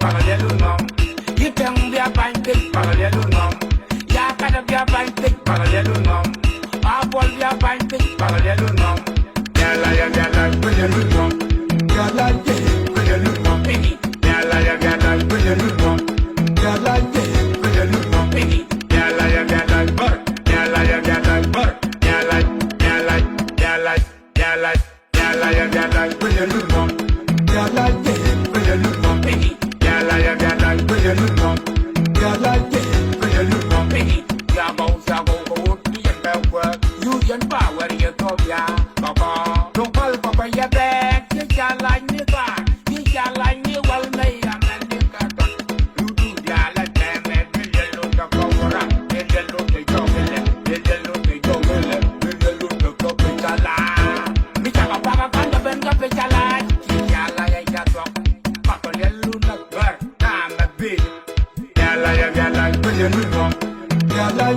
parallèle ou non. Il fait un bien painté, parallèle ou non. Y'a qu'à de bien painté, parallèle ou non. A Paul bien painté, parallèle ou non. Y'a la, parallèle ou non. Y'a la, parallèle ou non. Y'a la, parallèle ou non. Y'a la, parallèle ou non. Y'a la, bar. Y'a la, bar. Y'a la, parallèle ou non. Y'a la, parallèle ou non. Yalla, parallèle ou non. Yalla, parallèle ou non. Yabo, you can work. You can power your copia. Papa, don't call Papa your back. You can't like me back. You can't like me well, me and then you got you do Yalla, damn it. You look the cover up. You look the joke. You look the joke. You look the copia. Me talk about a bend up a challenge. Yalla, I got one. Papa, you look the bird. I'm a bit. Yalla, parallèle ou non. Yalla,